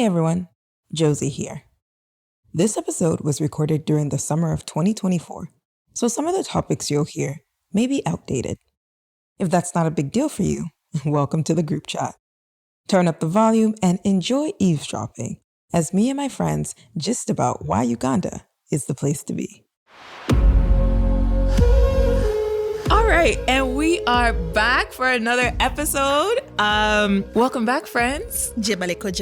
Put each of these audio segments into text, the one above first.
everyone, Josie here. This episode was recorded during the summer of 2024, so some of the topics you'll hear may be outdated. If that's not a big deal for you, welcome to the group chat. Turn up the volume and enjoy eavesdropping as me and my friends gist about why Uganda is the place to be. All right, and we are back for another episode. Welcome back, friends. Jibaliko.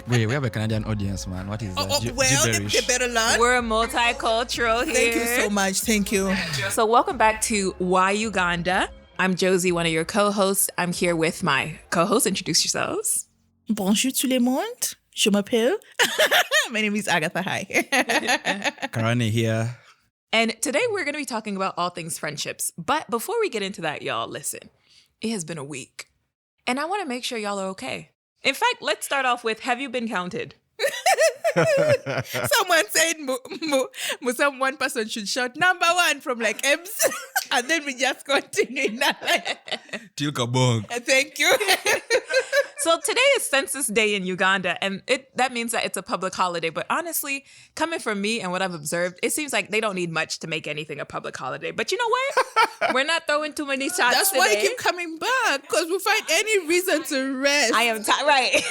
Wait, we have a Canadian audience, man. What is that? They better learn. We're multicultural here. Thank you so much. Thank you. So welcome back to Why Uganda. I'm Josie, one of your co-hosts. I'm here with my co-hosts. Introduce yourselves. Bonjour tout le monde. Je m'appelle. My name is Agatha. Hi. Karane here. And today we're going to be talking about all things friendships. But before we get into that, y'all, listen. It has been a week. And I want to make sure y'all are okay. In fact, let's start off with, have you been counted? Someone said one person should shout number one from like Ebbs. And then we just continue. Tilka bong. Thank you. So today is Census Day in Uganda, and that means that it's a public holiday. But honestly, coming from me and what I've observed, it seems like they don't need much to make anything a public holiday. But you know what? We're not throwing too many shots That's today. why I keep coming back, because we find any reason to rest. I am right.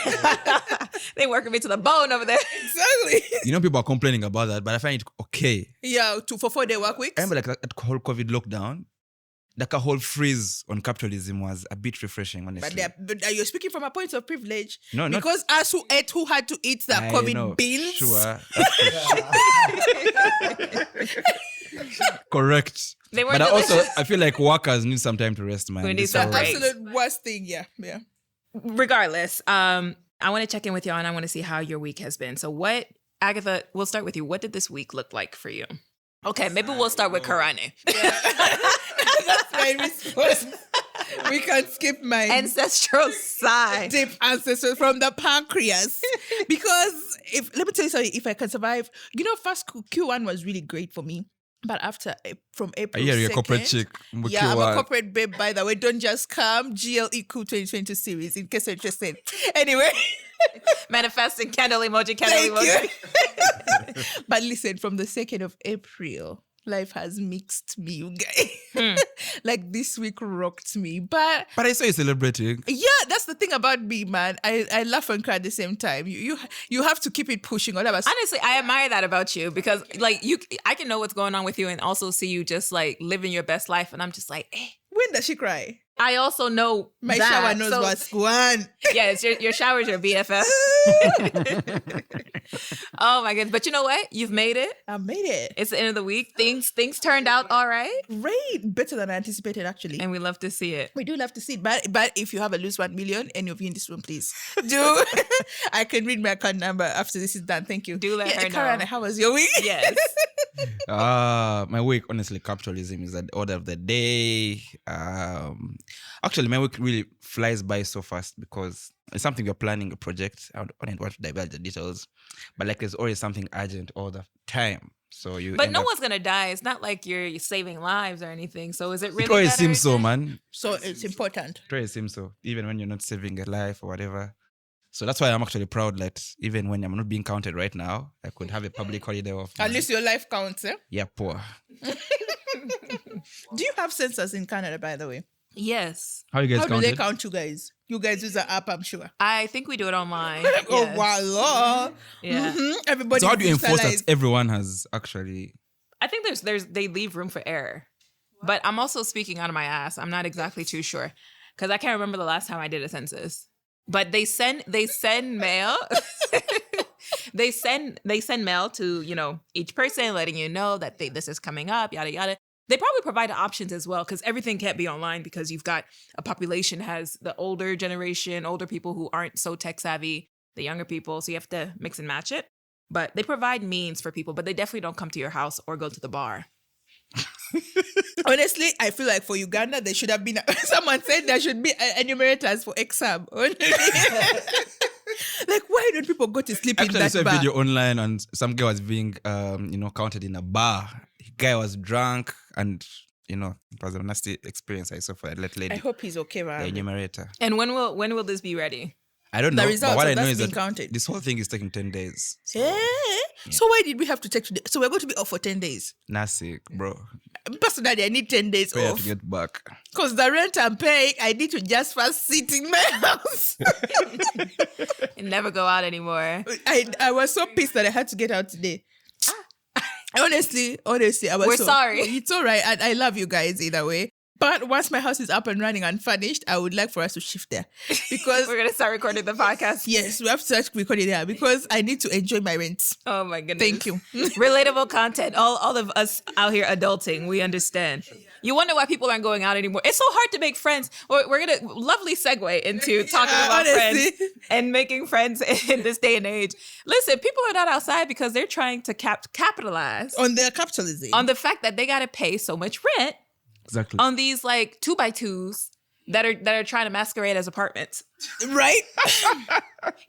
They working me to the bone over there. Exactly. You know, people are complaining about that, but I find it okay. Yeah, for 4-day work weeks. I remember like that whole COVID lockdown, like a whole freeze on capitalism was a bit refreshing, honestly. But you're speaking from a point of privilege. No, not- because us who had to eat the I COVID know, beans. Sure. Correct. They were But delicious. I feel like workers need some time to rest, man. We need This some whole- break. Absolute worst thing, yeah. Regardless, I want to check in with y'all and I want to see how your week has been. So Agatha, we'll start with you. What did this week look like for you? Okay, maybe we'll start with Karane. That's my response. We can skip my Ancestral side. deep ancestors from the pancreas. Because let me tell you something, if I can survive, first Q1 was really great for me. But from April Yeah, you're a 2nd, corporate chick. Yeah, I'm a corporate babe, by the way. Don't just come. GLE Cool 2022 series, in case you're interested. Anyway. Manifesting candle emoji. Thank you. But listen, from the 2nd of April, life has mixed me, you guys. Like this week rocked me. But I saw you celebrating. yeah, that's the thing about me, man. I laugh and cry at the same time. You have to keep it pushing. Otherwise, Honestly, I admire that about you because I can know what's going on with you and also see you just like living your best life. And I'm just like, when does she cry? I also know My that. shower knows what's going. Yeah, it's your shower's your BFF. Oh my goodness. But you know what? You've made it. I made it. It's the end of the week. Things turned out all right. Great. Better than I anticipated, actually. And we love to see it. We do love to see it. But if you have at least 1 million, any of you in this room, please do. I can read my account number after this is done. Thank you. Do let her know. Karane, how was your week? Yes. My week, honestly, capitalism is the order of the day. Actually, my week really flies by so fast because it's something we're planning a project. I don't want to divulge the details, but like there's always something urgent all the time. So But no one's gonna die. It's not like you're saving lives or anything. So is it really? It always that seems so, urgent? man. So it's important. It always seems so, even when you're not saving a life or whatever. So that's why I'm actually proud that even when I'm not being counted right now, I could have a public holiday of At least your life counts, eh? yeah, poor. Do you have census in Canada, by the way? Yes. How you guys How counted? do they count you guys? You guys use the app, I'm sure. I think we do it online. Oh, Yes. wow. Yeah. Mm-hmm. Everybody So how do you enforce that digitalized. everyone has actually... I think they leave room for error. But I'm also speaking out of my ass. I'm not exactly too sure. Because I can't remember the last time I did a census. But they send mail. they send mail to, each person, letting you know that this is coming up, yada yada. They probably provide options as well, because everything can't be online because you've got a population has the older generation, older people who aren't so tech savvy, the younger people. So you have to mix and match it. But they provide means for people, but they definitely don't come to your house or go to the bar. Honestly, I feel like for Uganda, there should have been... someone said there should be enumerators for exam. Like, why don't people go to sleep Actually, I in saw that a bar? video online and some guy was being, counted in a bar. The guy was drunk and, it was a nasty experience I saw for a late lady. I hope he's okay, The man. enumerator. And when will this be ready? I don't The know. results But what of I know that's is been that counted. this whole thing is taking 10 days. So why did we have to take today? So we're going to be off for 10 days. Nasic, bro. Personally, I need 10 days Pray off. to get back. Because the rent I'm paying, I need to just first sit in my house. And never go out anymore. I was so pissed that I had to get out today. Honestly, I was We're sorry. It's all right. And I love you guys either way. But once my house is up and running and furnished, I would like for us to shift there. Because We're going to start recording the podcast. yes, we have to start recording there because I need to enjoy my rent. Oh my goodness. Thank you. Relatable content. All of us out here adulting, we understand. You wonder why people aren't going out anymore. It's so hard to make friends. We're going to lovely segue into talking about honestly. friends and making friends in this day and age. Listen, people are not outside because they're trying to capitalize On their capitalism. on the fact that they got to pay so much rent Exactly. on these like 2x2s that are trying to masquerade as apartments. right?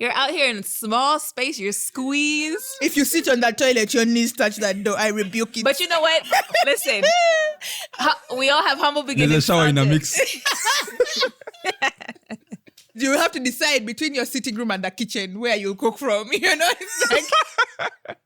You're out here in a small space, you're squeezed. If you sit on that toilet, your knees touch that door. I rebuke it. But you know what? Listen, we all have humble There's beginnings. a shower in a Content. mix. you have to decide between your sitting room and the kitchen where you cook from. You know, it's like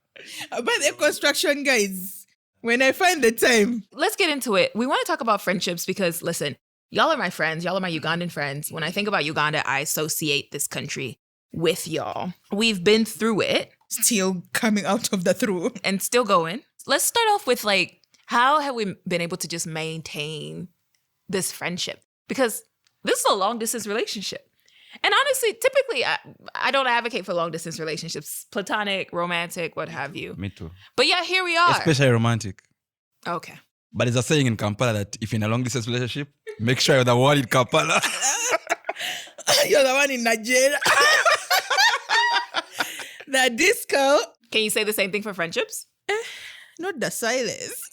but the construction guys. When I find the time, Let's get into it. We want to talk about friendships because, listen, y'all are my friends. Y'all are my Ugandan friends. When I think about Uganda, I associate this country with y'all. We've been through it still coming out of the through. and still going. Let's start off with like, how have we been able to just maintain this friendship? Because this is a long distance relationship. And honestly, typically, I don't advocate for long distance relationships, platonic, romantic, what have you. Me too. But yeah, here we are. Especially romantic. Okay. But there's a saying in Kampala that if you're in a long distance relationship, make sure you're the one in Kampala. You're the one in Nigeria. The disco. Can you say the same thing for friendships? Not the silence.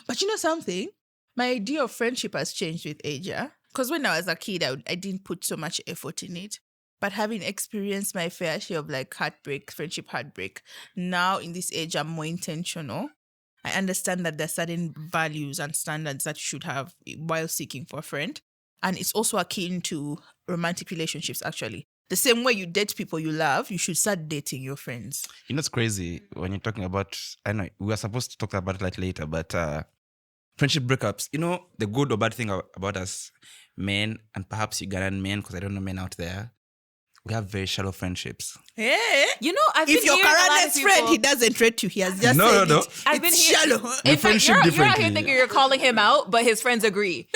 But you know something? My idea of friendship has changed with age, yeah? Because when I was a kid, I didn't put so much effort in it. But having experienced my fair share of like heartbreak, friendship heartbreak, now in this age, I'm more intentional. I understand that there's certain values and standards that you should have while seeking for a friend. And it's also akin to romantic relationships, actually. The same way you date people you love, you should start dating your friends. You know, it's crazy when you're talking about, I know we were supposed to talk about it like later, but friendship breakups, you know, the good or bad thing about us men and perhaps Ugandan men, because I don't know men out there, we have very shallow friendships. Yeah. You know, I've been If you're hearing a lot of Karane's friend, people- he doesn't rate you. He has just No, said no, no. it. I've been It's hearing- shallow. We In fact, friendship you're out differently. here thinking you're calling him out, but his friends agree.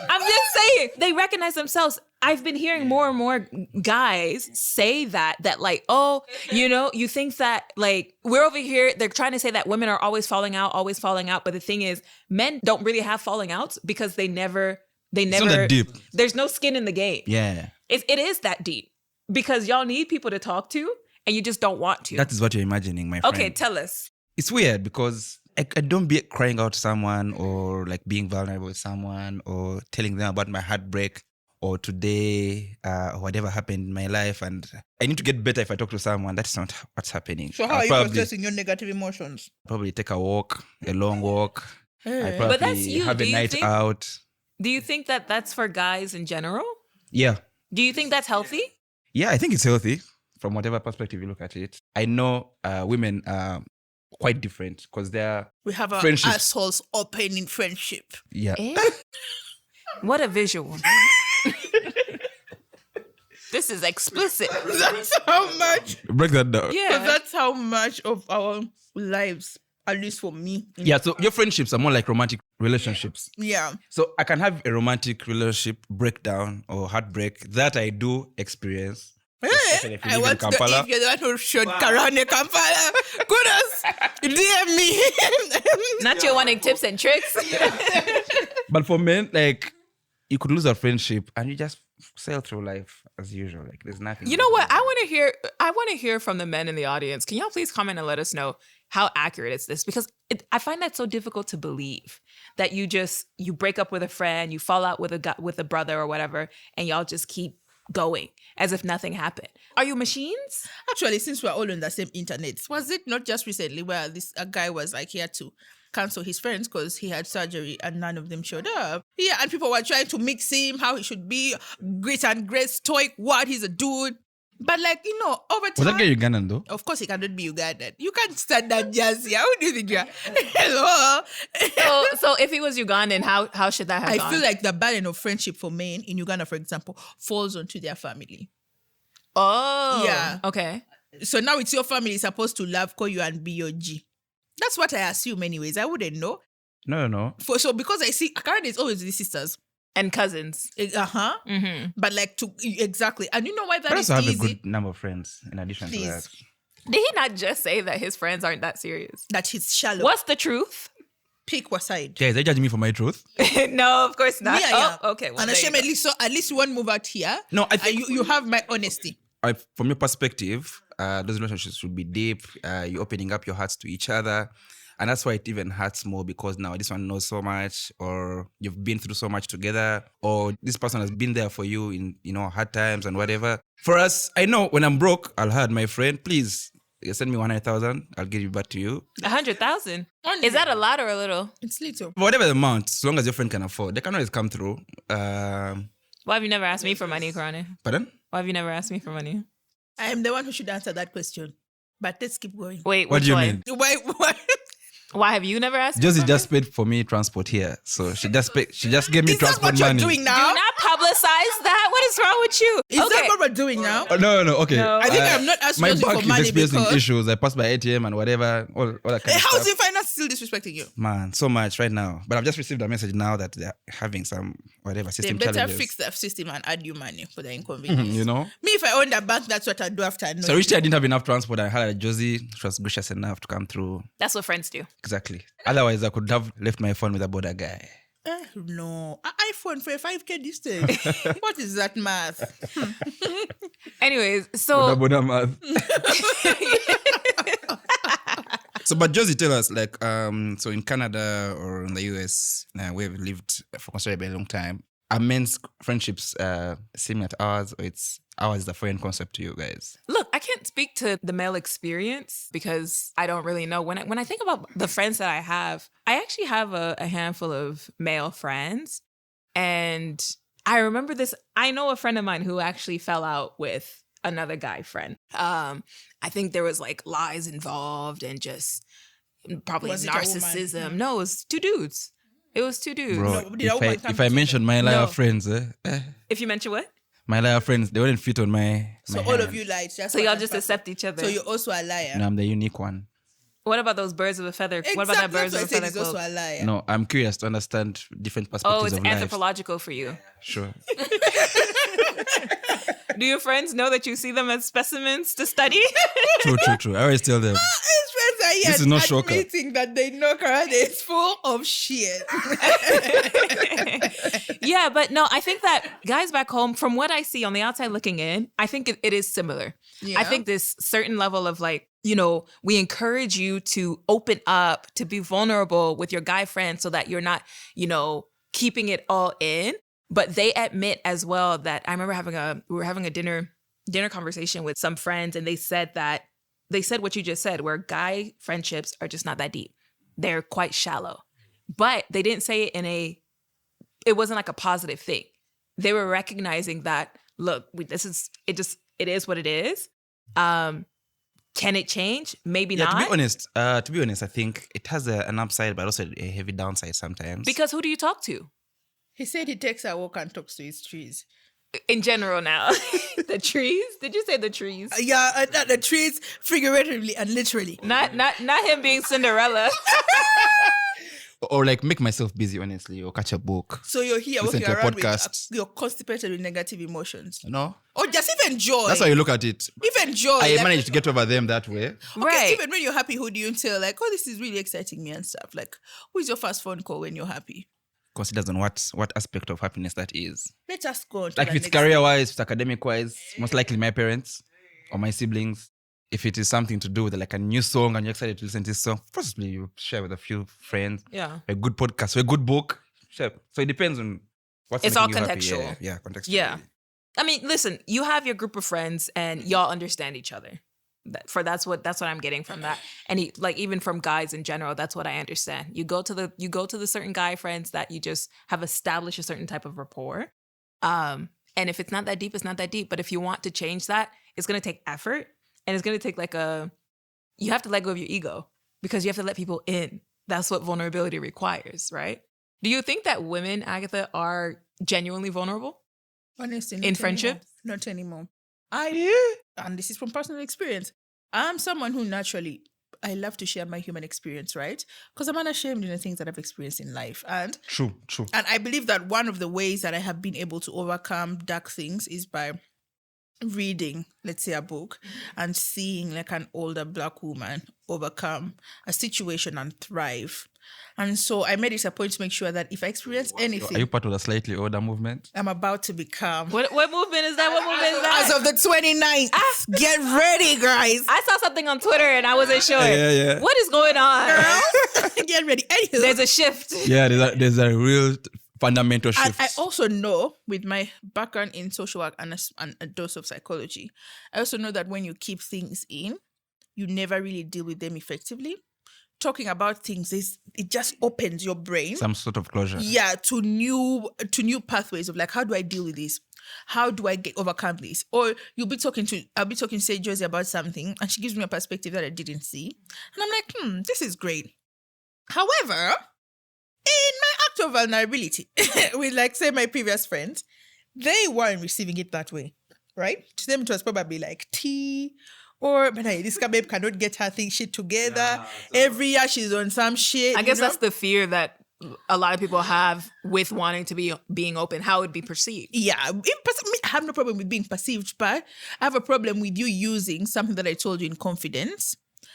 I'm just saying, they recognize themselves. I've been hearing more and more guys say that like, oh, you know, you think that like we're over here, they're trying to say that women are always falling out. But the thing is, men don't really have falling outs because they never, It's not that deep. there's no skin in the game. Yeah. It is that deep because y'all need people to talk to and you just don't want to. That is what you're imagining, my friend. Okay, tell us. It's weird because I don't be crying out to someone or like being vulnerable with someone or telling them about my heartbreak or today or whatever happened in my life. And I need to get better if I talk to someone. That's not what's happening. So how I'll are you probably, processing your negative emotions? probably take a walk, a long walk. I Hey. probably But that's you. have Do a you night think- out. Do you think that that's for guys in general? Yeah. Do you think that's healthy? Yeah, I think it's healthy from whatever perspective you look at it. I know women are quite different because they're, We have our Friendship. assholes open in friendship. yeah. Eh? What a visual. This is explicit. That's how much. Break that down. Yeah. That's how much of our lives, at least for me. Yeah, so your friendships are more like romantic relationships. Yeah. So I can have a romantic relationship breakdown or heartbreak that I do experience. Especially if you I live in want to know Kampala. if you're the one who showed Karane Kampala. Kudos. DM me. Not you wanting tips and tricks. But for men, like, you could lose a friendship and you just sail through life as usual. Like, there's nothing. You know what? I want to hear from the men in the audience. Can y'all please comment and let us know how accurate is this? Because I find that so difficult to believe that you break up with a friend, you fall out with a brother or whatever, and y'all just keep going as if nothing happened. Are you machines? Actually, since we're all on the same internet, was it not just recently where a guy was like, he had to cancel his friends because he had surgery and none of them showed up. Yeah, and people were trying to mix him, how he should be grit and great, stoic, what, he's a dude. But like, over time... Was that guy Ugandan though? Of course he cannot be Ugandan. You can't stand that Josie. How do you think you are? Hello? So if he was Ugandan, how should that have gone? I feel like the burden of friendship for men in Uganda, for example, falls onto their family. Oh. Yeah. Okay. So now it's your family supposed to love, call you and be your G. That's what I assume anyways. I wouldn't know. No. So because I see, Karane is always with sisters. And cousins. Mm-hmm. But like exactly. And you know why that But is also have easy? a good number of friends in addition to that. Did he not just say that his friends aren't that serious? That he's shallow. What's the truth? Pick what side. Guys, are you judging me for my truth? No, of course not. Yeah. Oh, okay. Well, And there you go. ashamedly, so at least you won't move out here. No, I think you have my honesty. from your perspective, those relationships should be deep. You're opening up your hearts to each other. And that's why it even hurts more because now this one knows so much, or you've been through so much together, or this person has been there for you in, hard times and whatever. For us, I know when I'm broke, I'll hurt my friend. Please send me 100,000. I'll give it back to you. 100,000. Is that a lot or a little? It's little. Whatever the amount, as long as your friend can afford, they can always come through. Why have you never asked me for money, Karane? Pardon? Why have you never asked me for money? I am the one who should answer that question. But let's keep going. Wait, What which do you one? mean? Why? Why have you never asked me Josie for just paid for me transport here, so she just gave me Is that transport what you're money. doing money? now? Do not publicize that. What is wrong with you? Is that what we're doing now? Oh, no, okay. No. I think I'm not asking my Josie bank for money is experiencing because... issues. I passed by ATM and whatever, all that kind of stuff. Housing finance still disrespecting you? Man, so much right now. But I've just received a message now that they're having some They system better challenges. fix that system and add you money for the inconvenience. Me, if I owned a bank, that's what I'd do after I know. So recently I didn't have enough transport. I had a Josie. She was gracious enough to come through. That's what friends do. Exactly. Otherwise, I could have left my phone with a border guy. No. An iPhone for a 5K distance. What is that math? Anyways, Border so border math. So, but Josie, tell us, like, so in Canada or in the US, we've lived for considerably a long time. Are men's friendships similar to ours, or it's ours is a foreign concept to you guys? look, I can't speak to the male experience because I don't really know. When I think about the friends that I actually have a handful of male friends. And I remember this. I know a friend of mine who actually fell out with another guy friend. I think there was like lies involved and just probably Was it a woman? narcissism. No, it was two dudes. Bro, did a woman come if I to mention my liar No. friends, If you mention what? my liar friends, they wouldn't fit on my So all hand. of you lied. That's So what y'all I'm just talking- accept each other. So you're also a liar. No, I'm the unique one. What about those birds of a feather? What about that Exactly, birds of a that's why I feather said he's also cloak? a liar. No, I'm curious to understand different perspectives Oh, it's of life. anthropological for you. Sure. Do your friends know that you see them as specimens to study? True. I always tell them. His friends are here This is not shocker. admitting that they know Karane is full of shit. Yeah, but no, I think that guys back home, from what I see on the outside looking in, I think it is similar. Yeah. I think this certain level of like, we encourage you to open up, to be vulnerable with your guy friends so that you're not, keeping it all in. But they admit as well that I remember we were having a dinner conversation with some friends, and they said what you just said, where guy friendships are just not that deep. They're quite shallow. But they didn't say it it wasn't like a positive thing. They were recognizing that, look, it is what it is. Can it change? Maybe Yeah, not. to be honest, I think it has an upside, but also a heavy downside sometimes. Because who do you talk to? He said he takes a walk and talks to his trees. In general now. The trees? Did you say the trees? Yeah, the trees figuratively and literally. Not him being Cinderella. or like make myself busy, honestly, or catch a book. So you're here Listen walking to a around podcast. with you're constipated with negative emotions. No? Or just even joy. That's how you look at it. Even joy. I like- managed to get over them that way. Okay, Right. even when you're happy, who do you tell? Like, oh, this is really exciting me and stuff. Like, who is your first phone call when you're happy? Considers on what aspect of happiness that is. Let us go on to Like the if it's next- career-wise, if it's academic-wise, most likely my parents or my siblings. If it is something to do with like a new song and you're excited to listen to this song, possibly you share with a few friends. Yeah. A good podcast, or a good book. Share. So it depends on what's It's making all you happy. contextual. Yeah, contextual. Yeah. I mean, listen, you have your group of friends and y'all understand each other. That's what I'm getting from that. And even from guys in general, that's what I understand. You go to the certain guy friends that you just have established a certain type of rapport. And if it's not that deep, it's not that deep. But if you want to change that, it's going to take effort, and it's going to take you have to let go of your ego, because you have to let people in. That's what vulnerability requires, right? Do you think that women, Agatha, are genuinely vulnerable? Honestly, in friendship? Not anymore. And this is from personal experience. I'm someone who naturally, I love to share my human experience, right? Because I'm unashamed in the things that I've experienced in life. And True. And I believe that one of the ways that I have been able to overcome dark things is by reading, let's say, a book and seeing like an older Black woman overcome a situation and thrive. And so I made it a point to make sure that if I experience anything, Are you part of the slightly older movement? I'm about to become. What movement is that? What movement is that? As of the 29th. Get ready, guys. I saw something on Twitter and I wasn't sure. Yeah. What is going on? Girls, get ready. Anywho. There's a shift. Yeah, there's a real fundamental shift. And I also know, with my background in social work and a dose of psychology, I also know that when you keep things in, you never really deal with them effectively. Talking about things it just opens your brain, Some sort of closure. yeah, to new pathways of like, how do I deal with this? How do I overcome this? Or I'll be talking to say Josie about something, and she gives me a perspective that I didn't see, and I'm like, this is great. However, in my act of vulnerability with, like, say, my previous friends, they weren't receiving it that way, right? To them, it was probably like tea. Or, but hey, this babe cannot get her shit together. Every year she's on some shit. I guess that's the fear that a lot of people have with wanting to being open, how it would be perceived. Yeah, I have no problem with being perceived, but I have a problem with you using something that I told you in confidence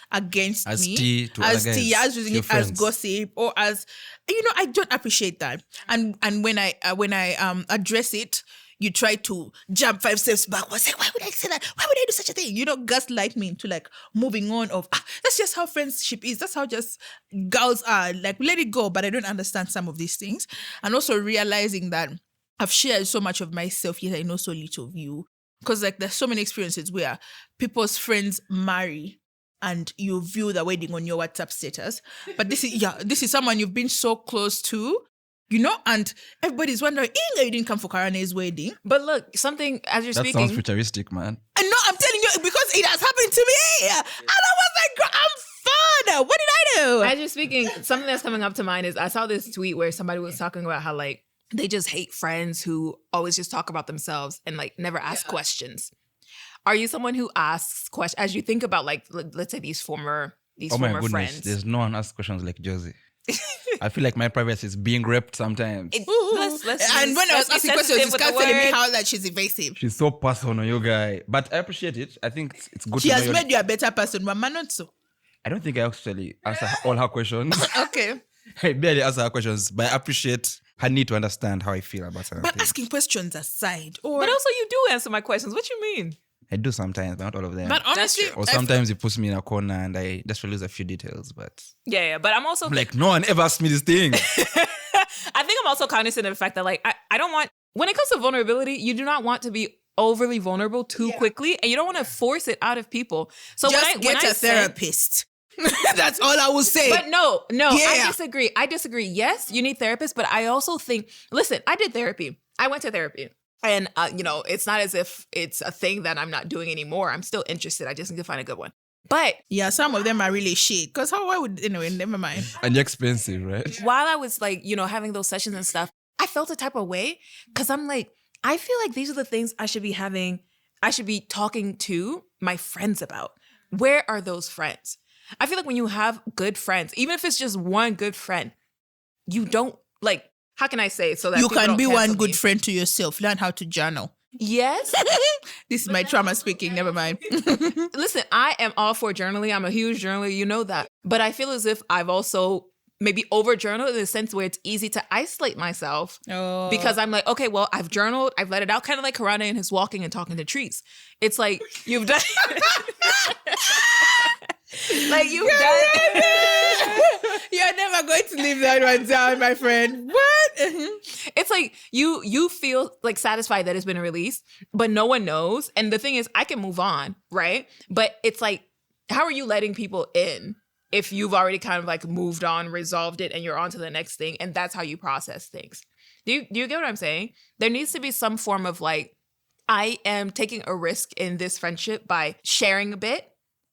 against As me. tea to as other tea, guys, as using your it as friends. gossip, or as, I don't appreciate that. And when I address it, you try to jump 5 steps back. Why would I say that? Why would I do such a thing? Gaslight me into like moving on of, that's just how friendship is. That's how just girls are. Like, let it go. But I don't understand some of these things. And also realizing that I've shared so much of myself, yet I know so little of you. Because like there's so many experiences where people's friends marry and you view the wedding on your WhatsApp status. But this is someone you've been so close to. And everybody's wondering, Inga, you didn't come for Karane's wedding. But look, something as you're That speaking. sounds futuristic, man. And no, I'm telling you, because it has happened to me. And I was like, I'm fun. What did I do? As you're speaking, something that's coming up to mind is I saw this tweet where somebody was talking about how like they just hate friends who always just talk about themselves and like never ask questions. Are you someone who asks questions as you think about like let's say these former friends? There's no one asks questions like Josie. I feel like my privacy is being ripped sometimes. And when I was asking questions, she's telling me how that she's evasive. She's so personal, you guy. But I appreciate it. I think it's good She to know has made you a better person, Mama, not so. I don't think I actually answer all her questions. Okay. I barely answer her questions, but I appreciate her need to understand how I feel about certain But things. asking questions aside, or But also you do answer my questions. What you mean? I do sometimes, but not all of them. but honestly, true. Or sometimes it puts me in a corner and I just lose a few details. But Yeah. But I'm also I'm like, no one ever asked me this thing. I think I'm also cognizant of the fact that like I don't want, when it comes to vulnerability, you do not want to be overly vulnerable too quickly, and you don't want to force it out of people. So just get a therapist. That's all I will say. But no, Yeah. I disagree. Yes, you need therapists, but I also think, listen, I did therapy. I went to therapy. And, it's not as if it's a thing that I'm not doing anymore. I'm still interested. I just need to find a good one. But yeah, some of them are really shit. Because anyway, never mind. And expensive, right? while I was like, having those sessions and stuff, I felt a type of way because I'm like, I feel like these are the things I should be talking to my friends about. Where are those friends? I feel like when you have good friends, even if it's just one good friend, you don't like, how can I say it so that You people can don't be cancel one me? good friend to yourself. Learn how to journal. Yes. This is my trauma speaking. Never mind. Listen, I am all for journaling. I'm a huge journaler. You know that. But I feel as if I've also maybe over journaled in the sense where it's easy to isolate myself because I'm like, okay, well, I've journaled. I've let it out. Kind of like Karane and his walking and talking to trees. It's like you've done like you've done You're never going to leave that one down, my friend. What? It's like you feel like satisfied that it's been released, but no one knows. And the thing is, I can move on, right? But it's like, how are you letting people in if you've already kind of like moved on, resolved it, and you're on to the next thing? And that's how you process things. Do you get what I'm saying? There needs to be some form of like, I am taking a risk in this friendship by sharing a bit.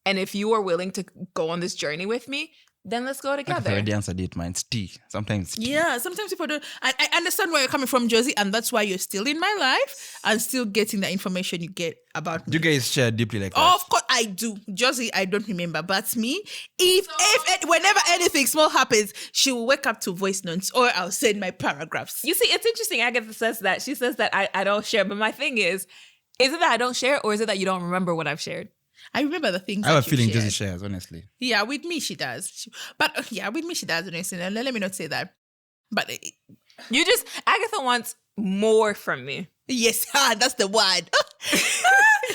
And if you are willing to go on this journey with me, then let's go together. I already answered it, man. It's tea. Sometimes it's tea. Yeah, sometimes people don't. I understand where you're coming from, Josie, and that's why you're still in my life and still getting the information you get about me. Do you guys share deeply like that? Of course, I do. Josie, I don't remember, but me, if whenever anything small happens, she will wake up to voice notes or I'll send my paragraphs. You see, it's interesting. Agatha says that. She says that I don't share. But my thing is it that I don't share or is it that you don't remember what I've shared? I remember the things. I have a that feeling shared. Josie shares, honestly. Yeah, with me she does. With me she does. Honestly, let me not say that. But Agatha wants more from me. yes, that's the word.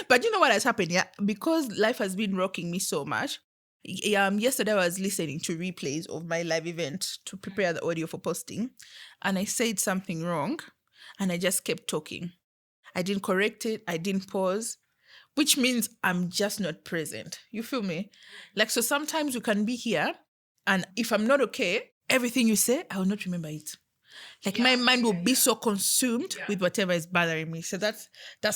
But you know what has happened? Yeah, because life has been rocking me so much. Yesterday I was listening to replays of my live event to prepare the audio for posting, and I said something wrong, and I just kept talking. I didn't correct it. I didn't pause. Which means I'm just not present. You feel me? Like, so sometimes you can be here and if I'm not okay, everything you say, I will not remember it. Like my mind will be so consumed with whatever is bothering me. So that's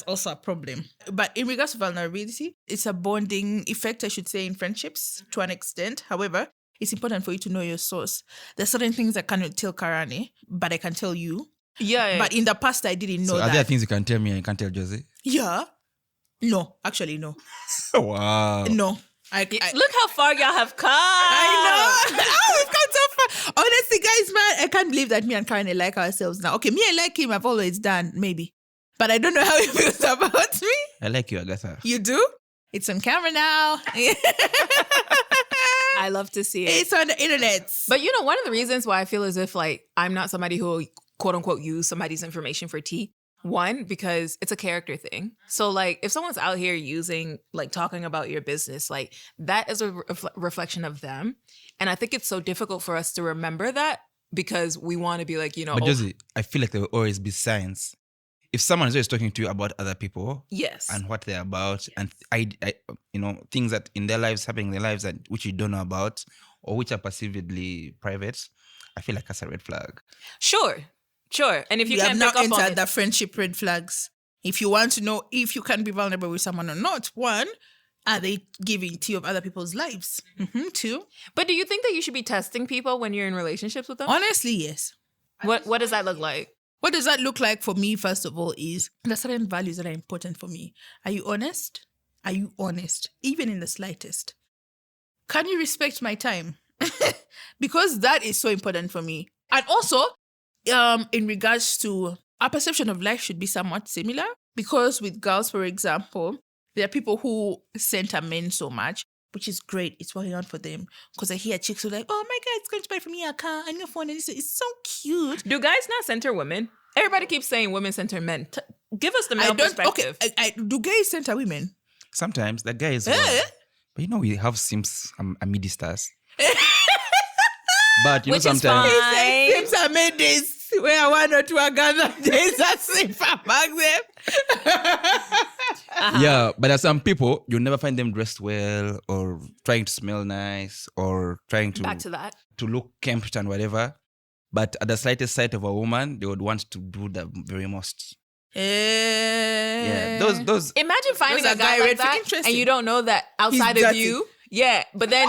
also a problem. But in regards to vulnerability, it's a bonding effect, I should say, in friendships to an extent. However, it's important for you to know your source. There's certain things I cannot tell Karane, but I can tell you. Yeah. But in the past, I didn't know So that. are there things you can tell me and you can't tell Josie? Yeah. No, actually, no. Wow. No. Look how far y'all have come. I know. Oh, we've come so far. Honestly, guys, man, I can't believe that me and Karen like ourselves now. Okay, me, I like him. I've always done, maybe. But I don't know how he feels about me. I like you, Agatha. You do? It's on camera now. I love to see it. It's on the internet. But you know, one of the reasons why I feel as if like I'm not somebody who will quote unquote use somebody's information for tea. One, because it's a character thing. So like if someone's out here using, like talking about your business, like that is a reflection of them. And I think it's so difficult for us to remember that because we want to be like, you know. But Josie, I feel like there will always be signs. If someone is always talking to you about other people, yes, and what they're about, and I things that in their lives, happening in their lives that which you don't know about or which are perceivedly private, I feel like that's a red flag. Sure. And if you have can't now pick up on entered it, the friendship red flags. If you want to know if you can be vulnerable with someone or not, one, are they giving tea of other people's lives? Two. But do you think that you should be testing people when you're in relationships with them? Honestly, yes. What does that look like? What does that look like for me, first of all, is there are certain values that are important for me. Are you honest? Are you honest? Even in the slightest. Can you respect my time? Because that is so important for me. And also, in regards to our perception of life should be somewhat similar. Because with girls, for example, there are people who center men so much, which is great. It's working out for them. Because I hear chicks who are like, oh my God, it's going to buy for me a car and your phone. And it's so cute. Do guys not center women? Everybody keeps saying women center men. Give us the male perspective. Okay, do gays center women? Sometimes that guy is well. But you know, we have Sims Amidistas. But you Which know, is sometimes fine. Sims are made this where one or two Uganda days are safe among them. Yeah, but there are some people you'll never find them dressed well or trying to smell nice or trying to Back to that. to look kempt and whatever. But at the slightest sight of a woman, they would want to do the very most. Yeah, those. Imagine finding Those a are guy guy like red flag that interesting. and you don't know that outside He's of dirty. you. Yeah, but then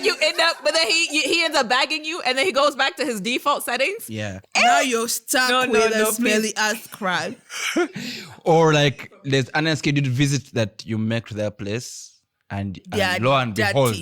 you end up, he ends up bagging you, and then he goes back to his default settings. Yeah. Now you're stuck with a please. smelly ass crab. Or like there's an unscheduled visit that you make to their place and Yeah, lo and dirty. behold,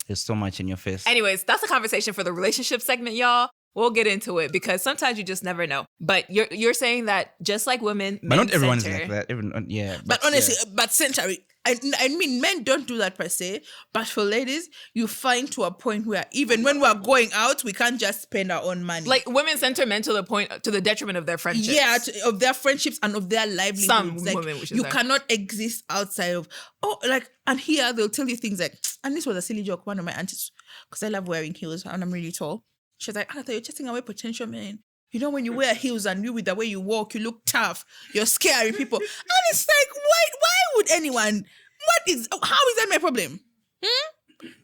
there's so much in your face. Anyways, that's a conversation for the relationship segment, y'all. We'll get into it because sometimes you just never know. But you're saying that just like women, But not everyone is center. like that. Everyone, yeah. But honestly, but century. I mean, men don't do that per se. But for ladies, you find to a point where even when we're going out, we can't just spend our own money. Like women center men to the detriment of their friendships. Yeah, of their friendships and of their livelihoods. Some like, women, which is you like- cannot exist outside of, and here they'll tell you things like, and this was a silly joke, one of my aunties, because I love wearing heels and I'm really tall. She was like, Agatha, you're chasing away potential men. You know, when you wear heels and with the way you walk, you look tough. You're scaring people. And it's like, why would anyone? How is that my problem?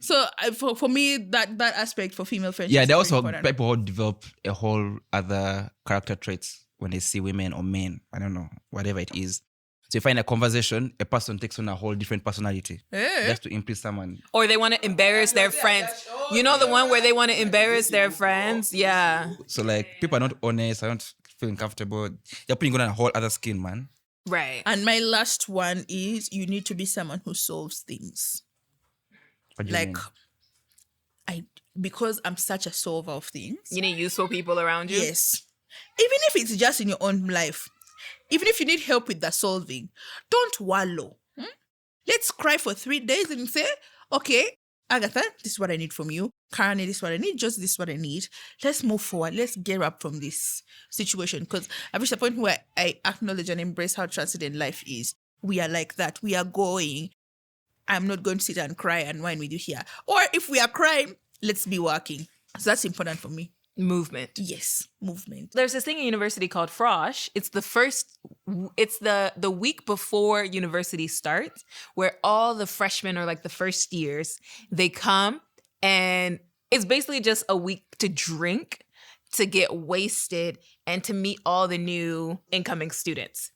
So for me, that aspect for female friendship. Yeah, there are is also important. people who develop a whole other character traits when they see women or men. I don't know, whatever it is. So you find a conversation, a person takes on a whole different personality just to impress someone. Or they want to embarrass their friends. You know the one where they want to embarrass their friends? Yeah. So like people are not honest, are not feeling comfortable. They're putting on a whole other skin, man. Right. And my last one is you need to be someone who solves things. What do you mean? Because I'm such a solver of things. You need useful people around you? Yes. Even if it's just in your own life, even if you need help with the solving, don't wallow. Let's cry for 3 days and say, okay, Agatha, this is what I need from you. Karane, this is what I need. Just this is what I need. Let's move forward. Let's get up from this situation. Because I've reached a point where I acknowledge and embrace how transcendent life is. We are like that. We are going. I'm not going to sit and cry and whine with you here. Or if we are crying, let's be working. So that's important for me. Movement. Yes, movement. There's this thing in university called Frosh. It's the week before university starts where all the freshmen or like the first years, they come and it's basically just a week to drink, to get wasted, and to meet all the new incoming students.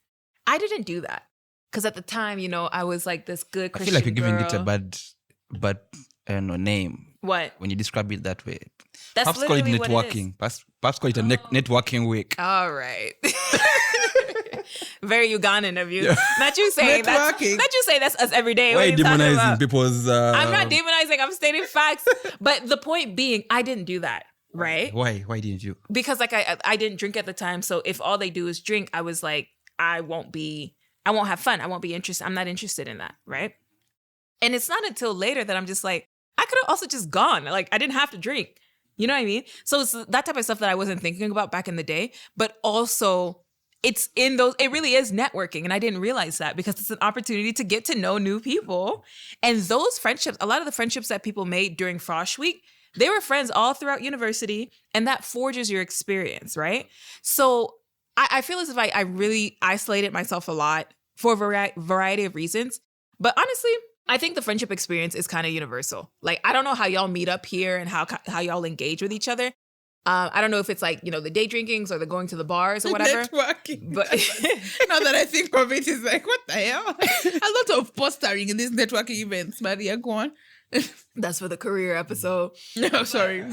I didn't do that because at the time, you know, I was like this good I Christian feel like you're giving girl. it a bad name. What? When you describe it that way. That's Perhaps call it literally what it is. networking. Perhaps call it a networking week. All right. Very Ugandan of you. Not you saying that. Networking. Not you say that's us every day. Why What are are you you talking demonizing about? people's... I'm not demonizing. I'm stating facts. But the point being, I didn't do that, right? Why didn't you? Because like I didn't drink at the time. So if all they do is drink, I was like, I won't have fun. I won't be interested. I'm not interested in that, right? And it's not until later that I'm just like, I could have also just gone. Like I didn't have to drink. You know what I mean? So it's that type of stuff that I wasn't thinking about back in the day, but also it's in those, it really is networking. And I didn't realize that because it's an opportunity to get to know new people. And those friendships, a lot of the friendships that people made during Frosh Week, they were friends all throughout university, and that forges your experience, right? So I feel as if I really isolated myself a lot for a variety of reasons. But honestly, I think the friendship experience is kind of universal. Like, I don't know how y'all meet up here and how y'all engage with each other. I don't know if it's like, you know, the day drinkings or the going to the bars or whatever. Networking. But now that I think of it, it's like, what the hell? A lot of postering in these networking events, Maria, go on. that's for the career episode. No, sorry.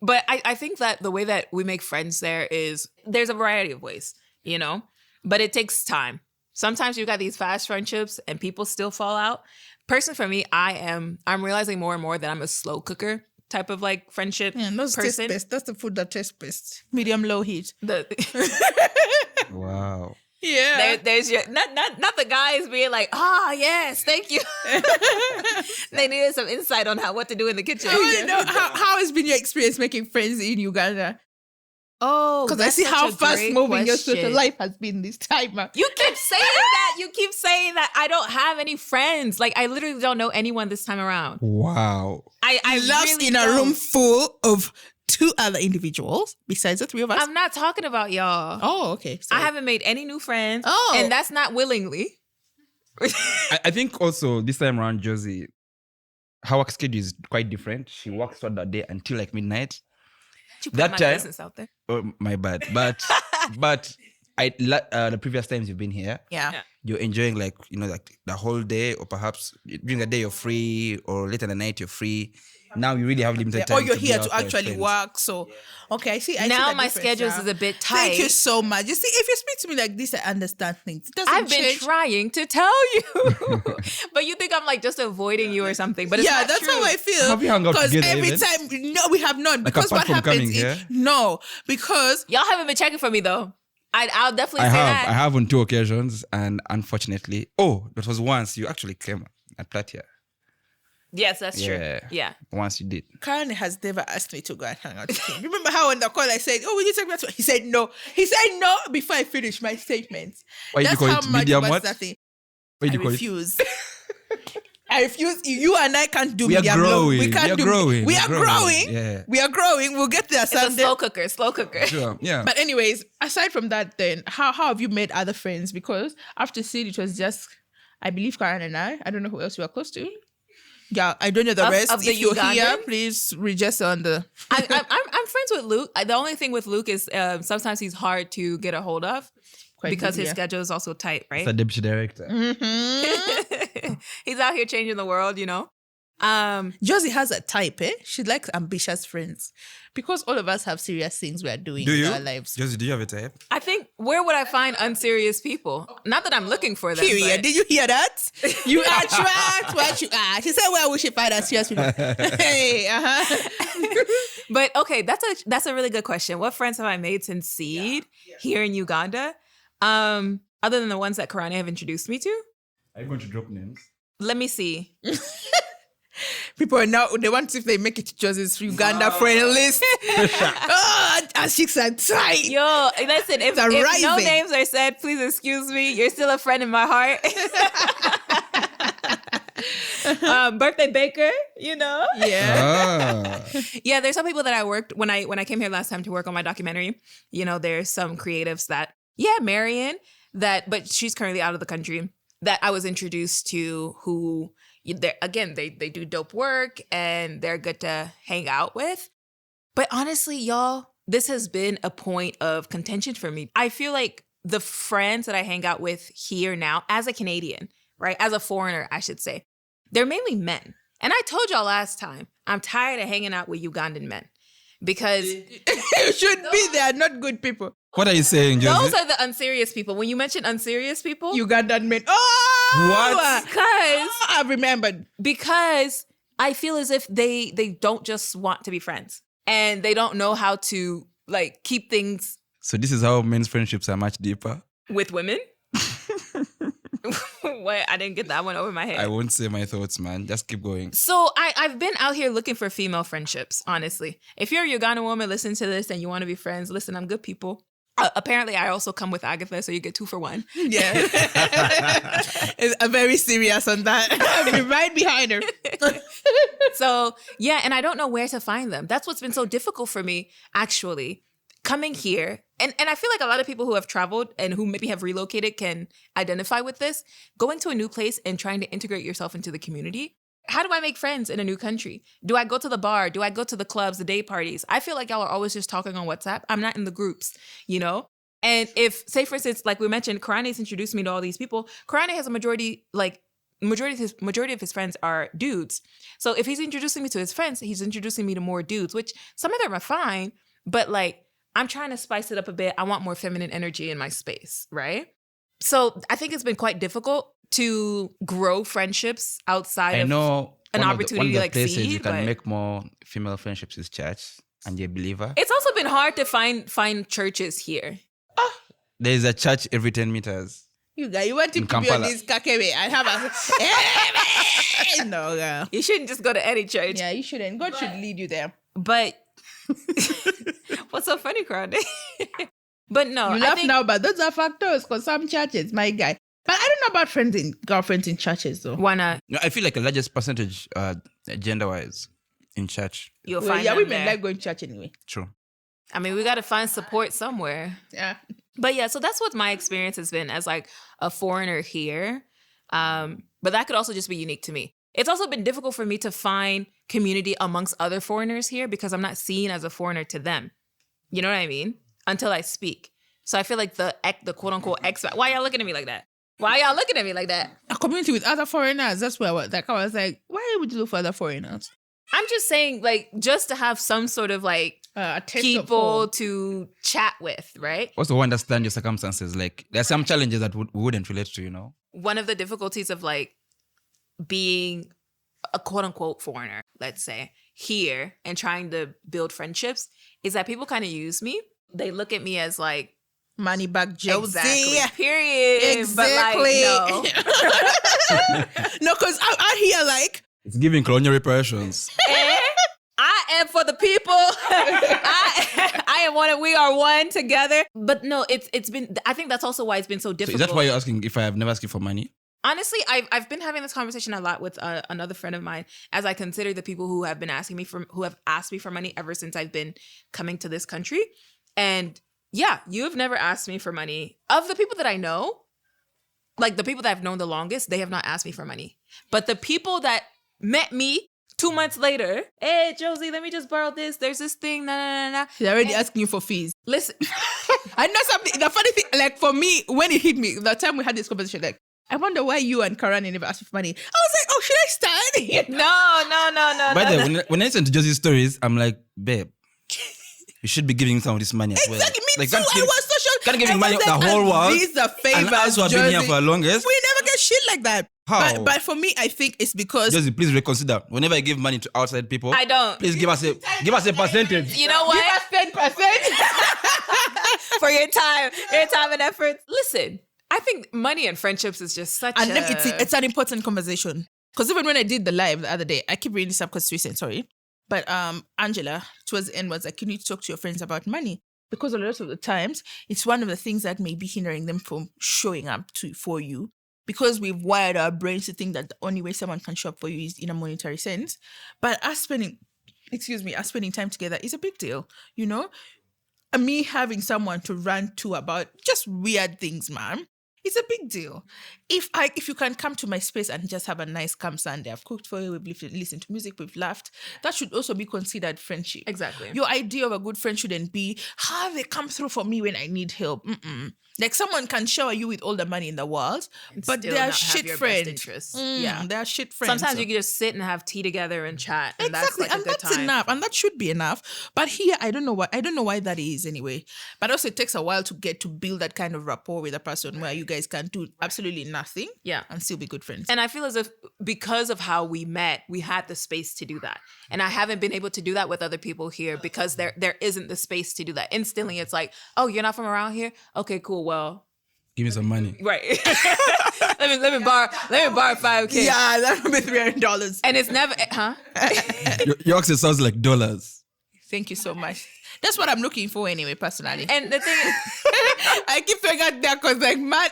But I think that the way that we make friends there's a variety of ways, you know, but it takes time. Sometimes you've got these fast friendships and people still fall out. Personally, for me, I'm realizing more and more that I'm a slow cooker type of like friendship Yeah, those taste person. best. That's the food that tastes best. Medium low heat. Wow. Yeah. There's your not the guys being like, yes, thank you. They needed some insight on what to do in the kitchen. How has been your experience making friends in Uganda? Oh, Because I see how fast moving your social life has been this time. You keep saying that. You keep saying that. I don't have any friends. Like, I literally don't know anyone this time around. Wow. I Loves really in don't. a room full of 2 other individuals besides the 3 of us. I'm not talking about y'all. Oh, okay. I haven't made any new friends. Oh. And that's not willingly. I think also this time around, Josie, her work schedule is quite different. She works throughout the day until like midnight. You put That my time- business out there. Oh, my bad. But the previous times you've been here, Yeah. you're enjoying like, you know, like the whole day, or perhaps during the day you're free, or later in the night you're free. Now you really have limited time. Or you're to be here out to with actually friends. work. So, okay, I see Now the my difference schedules now. is a bit tight. Thank you so much. You see, if you speak to me like this, I understand things. It doesn't I've been change. trying to tell you. But you think I'm like just avoiding you or something. But it's Yeah, not that's true. how I feel. Have you hung out Because together every even? time, no, we have not. Like, Because apart what from coming happens is, here? no, because Y'all haven't been checking for me though. I'll definitely I say have that. on 2 occasions, and unfortunately, that was once you actually came at Platia. Yes, that's Yeah. true. Yeah. Once you did. Karane has never asked me to go and hang out with him. Remember how on the call I said, will you take me to... He said no. He said no before I finished my statement. Why did you That's call how it much medium was what? that thing. Why did I you call it? refuse. I I refuse. You and I can't do We are media growing. blog. We can't We are do. growing. We We're are growing. growing. Yeah. We are growing. We'll get there It's a someday. slow cooker. Sure. Yeah. But anyways, aside from that, then how have you made other friends? Because after Sid, it was just, I believe, Karen and I don't know who else we are close to. Yeah, I don't know the rest. Of the if you're here, Ugandans? please register on the. I'm friends with Luke. The only thing with Luke is sometimes he's hard to get a hold of Quite because busy, his yeah. schedule is also tight, right? It's a deputy director. He's out here changing the world, you know. Josie has a type, eh? She likes ambitious friends because all of us have serious things we are doing Do in you? our lives. Josie, do you have a type? I think where would I find unserious people? Not that I'm looking for them. Period. but- Did you hear that? You attract what you are. She said, "Where we should find us serious people." Hey, But okay, that's a really good question. What friends have I made since Seed here in Uganda? Other than the ones that Karane have introduced me to? Are you going to drop names? Let me see. People are now they want to see if they make it to Josie's Uganda friend list. Oh, our chicks are tight. Yo, listen, if no rising. names are said, please excuse me. You're still a friend in my heart. Birthday baker, you know? Yeah. Yeah, there's some people that I worked when I came here last time to work on my documentary. You know, there's some creatives that, Marion, but she's currently out of the country, that I was introduced to who, they do dope work and they're good to hang out with. But honestly, y'all, this has been a point of contention for me. I feel like the friends that I hang out with here now, as a Canadian, right, as a foreigner, I should say, they're mainly men. And I told y'all last time, I'm tired of hanging out with Ugandan men because You should be there, not good people. What are you saying, Josie? those are the unserious people. When you mention unserious people, Ugandan men. Oh! What? I remembered. because I feel as if they don't just want to be friends and they don't know how to like keep things So this is how men's friendships are much deeper. with women. What? I didn't get that one over my head. I won't say my thoughts, man. Just keep going. So I've been out here looking for female friendships, honestly. If you're a Ugandan woman, listen to this and you want to be friends, listen, I'm good people. Apparently, I also come with Agatha, so you get 2 for 1. Yeah. I'm very serious on that. I'll be right behind her. So, yeah, and I don't know where to find them. That's what's been so difficult for me, actually. Coming here, and I feel like a lot of people who have traveled and who maybe have relocated can identify with this. Going to a new place and trying to integrate yourself into the community. How do I make friends in a new country? Do I go to the bar? Do I go to the clubs, the day parties? I feel like y'all are always just talking on WhatsApp. I'm not in the groups, you know? And if, say for instance, like we mentioned, Karane's introduced me to all these people. Karane has a majority of his friends are dudes. So if he's introducing me to his friends, he's introducing me to more dudes, which some of them are fine, but like, I'm trying to spice it up a bit. I want more feminine energy in my space, right? So I think it's been quite difficult to grow friendships outside I of know an one opportunity of the like places Seed, you can but- make more female friendships is church, and you're a believer. It's also been hard to find churches here. There is a church every 10 meters. You want him In to be on Kampala. this kakebe and have a... No, girl. You shouldn't just go to any church. Yeah, you shouldn't. God should lead you there. But what's so funny, Karane? But no, You I laugh think now, but those are factors because some churches, my guy. But I don't know about girlfriends in churches though. why not? No, I feel like the largest percentage, gender-wise, in church. You'll Well, find yeah, them women there. like going to church anyway. True. I mean, we got to find support somewhere. Yeah. But yeah, so that's what my experience has been as like a foreigner here. But that could also just be unique to me. It's also been difficult for me to find community amongst other foreigners here because I'm not seen as a foreigner to them. You know what I mean? Until I speak. So I feel like the quote unquote expat. Why y'all looking at me like that? Why y'all looking at me like that? A community with other foreigners. That's where I was like, why would you look for other foreigners? I'm just saying, like, just to have some sort of like A taste of people home. to chat with, right? Also, understand your circumstances. Like, there are some challenges that we wouldn't relate to, you know? One of the difficulties of like being a quote unquote foreigner, let's say, here and trying to build friendships is that people kind of use me. They look at me as like, Money back Josie. exactly, period. Exactly. But like, no. No, because I hear like, It's giving colonial reparations. I am for the people. I am one. We are one together. But no, it's been. I think that's also why it's been so So difficult. is that why you're asking if I have never asked you for money? Honestly, I've been having this conversation a lot with another friend of mine as I consider the people who have asked me for money ever since I've been coming to this country. And yeah, you've never asked me for money. Of the people that I know, like the people that I've known the longest, they have not asked me for money. But the people that met me 2 months later, hey, Josie, let me just borrow this. There's this thing, nah. They're already asking you for fees. Listen. I know something, the funny thing, like for me, when it hit me, the time we had this conversation, like, I wonder why you and Karane never asked me for money. I was like, oh, should I start? No. By the way, when I listen to Josie's stories, I'm like, babe, you should be giving some of this money as well. Exactly, me Like, too. I was so shocked. Can't give I me money was the like, whole and world. these are favors, And us who have been here for the longest. We never get shit like that. How? But for me, I think it's because Josie, please reconsider. Whenever I give money to outside people, I don't. Please give us a percentage. You know what? give us 10%. For your time and effort. Listen, I think money and friendships is just such And a... it's an important conversation. Because even when I did the live the other day, I keep reading this up because it's recent, sorry. But Angela, towards the end, was like, you need to talk to your friends about money. Because a lot of the times, it's one of the things that may be hindering them from showing up for you. Because we've wired our brains to think that the only way someone can show up for you is in a monetary sense. But us spending time together is a big deal, you know? And me having someone to rant to about just weird things, man, it's a big deal. If you can come to my space and just have a nice calm Sunday, I've cooked for you, we've listened to music, we've laughed, that should also be considered friendship. Exactly. Your idea of a good friend shouldn't be, how they come through for me when I need help. Like someone can shower you with all the money in the world, but still they're not have shit your best friends. interests. Yeah, they're shit friends. Sometimes you can just sit and have tea together and chat. And Exactly, that's like a good that's time. enough, and that should be enough. But here, I don't know why that is anyway. But also, it takes a while to get to build that kind of rapport with a person where you guys can do absolutely nothing, Yeah. and still be good friends. And I feel as if because of how we met, we had the space to do that. And I haven't been able to do that with other people here because there isn't the space to do that. Instantly, it's like, oh, you're not from around here? Okay, cool. Well, Give me some money. right. let me borrow $5,000. Yeah, that would be $300. And it's never, huh? Your accent sounds like dollars. Thank you so much. That's what I'm looking for anyway, personally. And the thing is, I keep throwing out there because, like, man,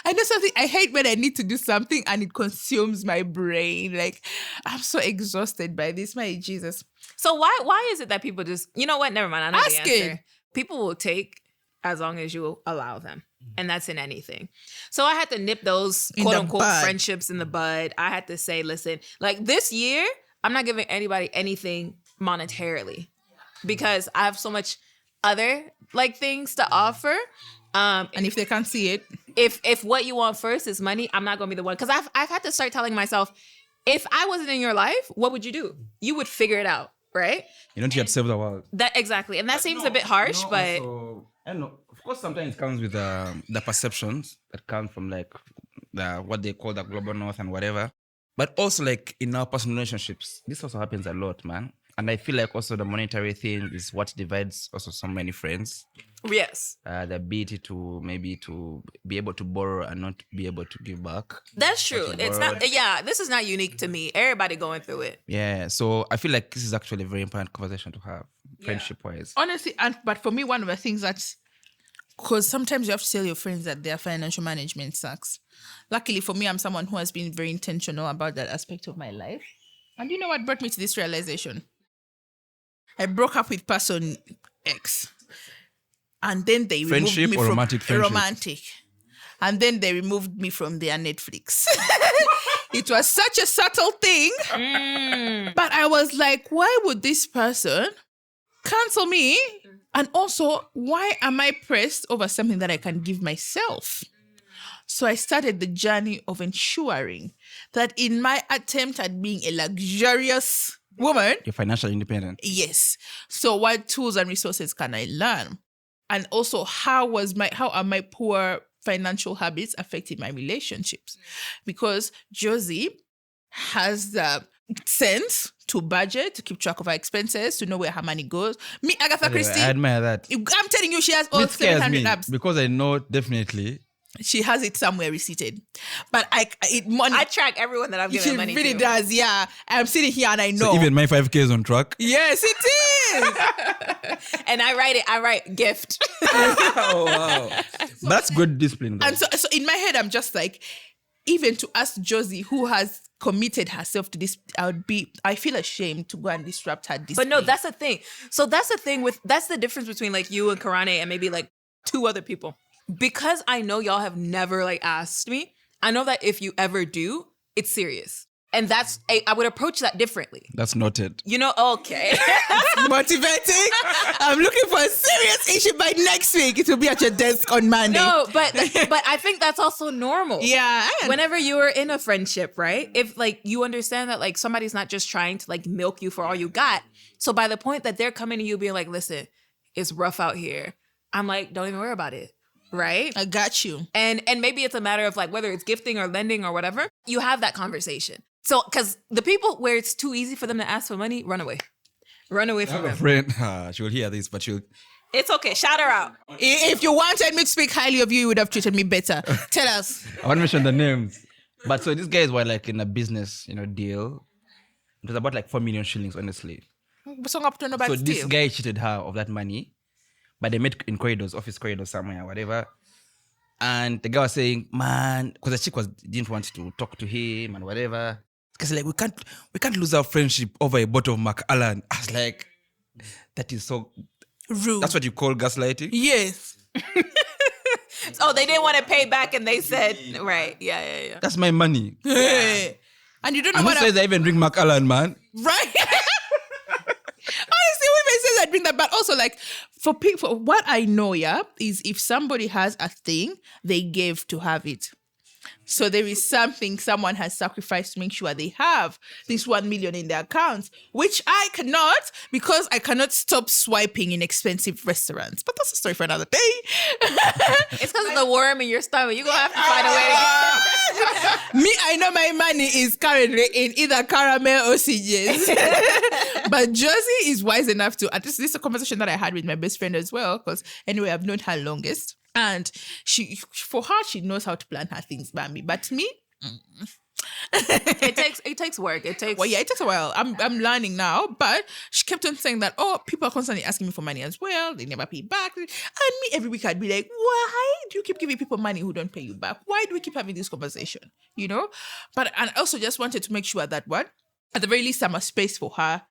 I know something. I hate when I need to do something and it consumes my brain. Like, I'm so exhausted by this. My Jesus. so why is it that people just, you know what? Never mind. I know Ask the answer. it. People will take as long as you allow them. And that's in anything. So I had to nip those In quote the unquote bud. friendships in the bud. I had to say, listen, like this year, I'm not giving anybody anything monetarily because I have so much other like things to offer. And if they can't see it, If what you want first is money, I'm not gonna be the one. Because I've had to start telling myself, if I wasn't in your life, what would you do? You would figure it out, right? You don't have to save the world. That exactly. And that seems a bit harsh, but Also, I don't know. Of course, sometimes it comes with the perceptions that come from like what they call the global north and whatever. But also like in our personal relationships, this also happens a lot, man. And I feel like also the monetary thing is what divides also so many friends. yes. The ability to be able to borrow and not be able to give back. That's true. What you It's borrowed. not, yeah, this is not unique to me. Everybody going through it. Yeah. So I feel like this is actually a very important conversation to have, friendship wise. honestly, but for me, one of the things that's, because sometimes you have to tell your friends that their financial management sucks. Luckily for me, I'm someone who has been very intentional about that aspect of my life. And you know what brought me to this realization? I broke up with person X. And then they removed Friendship me or from romantic friendship? romantic. And then they removed me from their Netflix. It was such a subtle thing. But I was like, why would this person cancel me? And also, why am I pressed over something that I can give myself? So I started the journey of ensuring that in my attempt at being a luxurious woman, You're financially independent. yes. So what tools and resources can I learn? And also, how are my poor financial habits affecting my relationships? Because Josie has the sense to budget, to keep track of her expenses, to know where her money goes. Me, Agatha Anyway, Christie, I admire that. I'm telling you, she has all It scares 700 me apps. because I know definitely. She has it somewhere receipted. But money. I track everyone that I'm She giving money really to. does, yeah. I'm sitting here and I know. So even my 5K is on track. Yes, it is. And I write gift. Oh wow! But that's good discipline. Though. And so in my head, I'm just like, even to ask Josie, who has committed herself to this, I feel ashamed to go and disrupt her display. But no, that's the thing. So that's the difference between like you and Karane and maybe like 2 other people. Because I know y'all have never like asked me, I know that if you ever do, it's serious. And I would approach that differently. That's noted. You know, okay. Motivating. I'm looking for a serious issue by next week. It will be at your desk on Monday. No, but I think that's also normal. Yeah. Whenever you are in a friendship, right? If like you understand that like somebody's not just trying to like milk you for all you got. So by the point that they're coming to you being like, listen, it's rough out here. I'm like, don't even worry about it. Right? I got you. And maybe it's a matter of like whether it's gifting or lending or whatever, you have that conversation. So, because the people where it's too easy for them to ask for money, run away. Run away I from have a them. friend, she will hear this, but she'll... It's okay. Shout her out. If you wanted me to speak highly of you, you would have treated me better. Tell us. I won't mention the names. But so these guys were like in a business, deal. It was about like 4 million shillings, honestly. So this guy cheated her of that money, but they met in corridors, office corridors somewhere, whatever. And the guy was saying, man, because the chick didn't want to talk to him and whatever. Because like we can't lose our friendship over a bottle of Macallan. I was like, that is so rude. That's what you call gaslighting? Yes. So they didn't want to pay back, and they said, right, yeah. That's my money. Yeah. And you don't know and what who says I even drink Macallan, man? Right. Honestly, women say that bring that, but also like for people, what I know, is if somebody has a thing, they gave to have it. So there is something someone has sacrificed to make sure they have this 1 million in their accounts, which I cannot because I cannot stop swiping in expensive restaurants. But that's a story for another day. It's because of the worm in your stomach. You're going to have to find a way to get Me, I know my money is currently in either caramel or CJs. But Josie is wise enough to, and this is a conversation that I had with my best friend as well, because anyway, I've known her longest. And she knows how to plan her things, Bambi. But me, It takes work. It takes a while. I'm learning now, but she kept on saying that, people are constantly asking me for money as well. They never pay back. And me, every week I'd be like, why do you keep giving people money who don't pay you back? Why do we keep having this conversation? But I also just wanted to make sure that at the very least, I'm a space for her.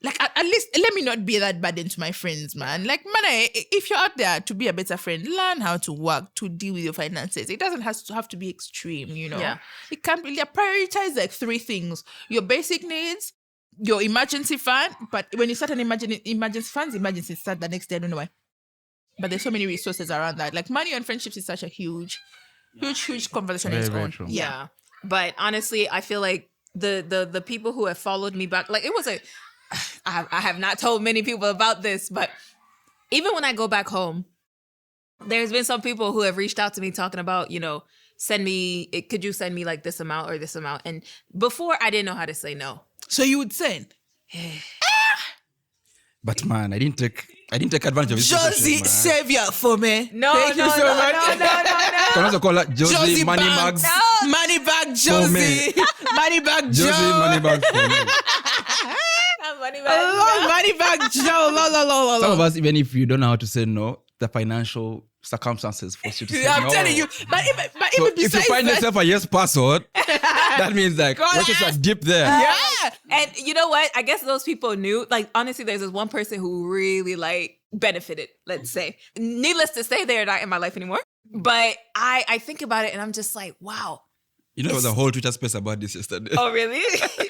Like, at least, let me not be that burden to my friends, man. Like, man, if you're out there to be a better friend, learn how to work, to deal with your finances. It doesn't have to be extreme, Yeah. It can't really prioritize like 3 things. Your basic needs, your emergency fund. But when you start an emergencies start the next day. I don't know why. But there's so many resources around that. Like, money and friendships is such a huge conversation. Very, its very own. true. Yeah. But honestly, I feel like the people who have followed me back, like it was I have not told many people about this, but even when I go back home, there's been some people who have reached out to me talking about, could you send me like this amount or this amount? And before I didn't know how to say no. So you would send? But man, I didn't take advantage of this. Josie, savior for me. No, Thank you so much. You can also call her Josie Money Banks. Bags. No. Money bag Josie. Money bag Joe. Josie Money Bags for me. Money bag Joe. Some of us, even if you don't know how to say no, the financial circumstances force you to say no. I'm telling you. But So even if you besides find that, yourself a yes password, that means like let's just dip there. yeah. And you know what? I guess those people knew. Like, honestly, there's this one person who really like benefited, let's say. Needless to say, they're not in my life anymore. But I think about it and I'm just like, wow. You know, there was a whole Twitter space about this yesterday. Oh, really?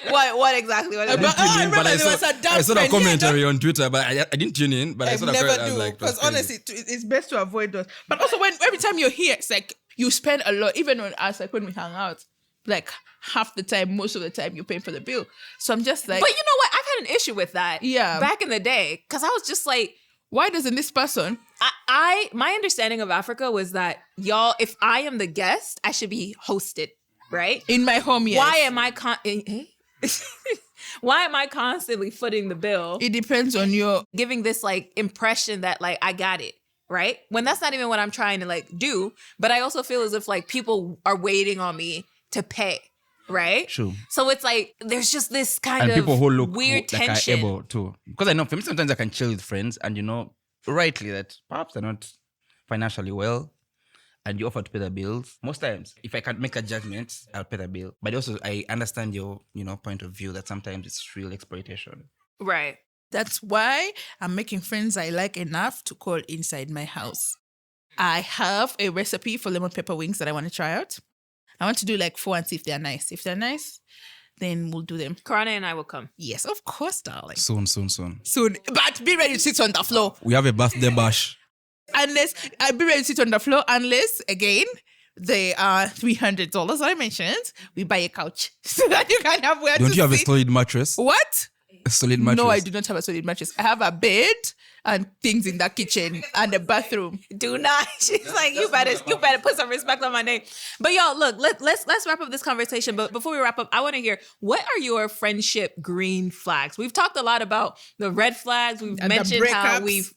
What exactly? What I didn't tune in, but I saw a friend. commentary on Twitter, but I didn't tune in. But I saw a comment. I was like, because that's crazy. honestly, it's best to avoid those. But also, every time you're here, it's like you spend a lot. Even when we hang out, like half the time, most of the time, you're paying for the bill. So I'm just like, But you know what? I've had an issue with that. Yeah. Back in the day, because I was just like, why doesn't this person? my understanding of Africa was that y'all, if I am the guest, I should be hosted, right? In my home, yes. Why am I why am I constantly footing the bill? It depends on your. Giving this like impression that like I got it, right? When that's not even what I'm trying to like do. But I also feel as if like people are waiting on me to pay, right? True. So it's like there's just this kind And of people who look weird like tension. are able to. Because I know for me, sometimes I can chill with friends and rightly that perhaps they're not financially well. and you offer to pay the bills, most times, if I can't make a judgment, I'll pay the bill. But also, I understand your, point of view that sometimes it's real exploitation. Right. That's why I'm making friends I like enough to call inside my house. I have a recipe for lemon pepper wings that I want to try out. I want to do like 4 and see if they're nice. If they're nice, then we'll do them. Karane and I will come. Yes, of course, darling. Soon. Soon. But be ready to sit on the floor. We have a birthday bash. Unless, I'll be ready to sit on the floor unless, again, they are $300 I mentioned. We buy a couch so that you can have where to sit. Don't you have a solid mattress? What? A solid mattress? No, I do not have a solid mattress. I have a bed and things in the kitchen and a bathroom. Do not. She's like, you better put some respect on my name. But y'all, look, let's wrap up this conversation. But before we wrap up, I want to hear, what are your friendship green flags? We've talked a lot about the red flags. We've And mentioned the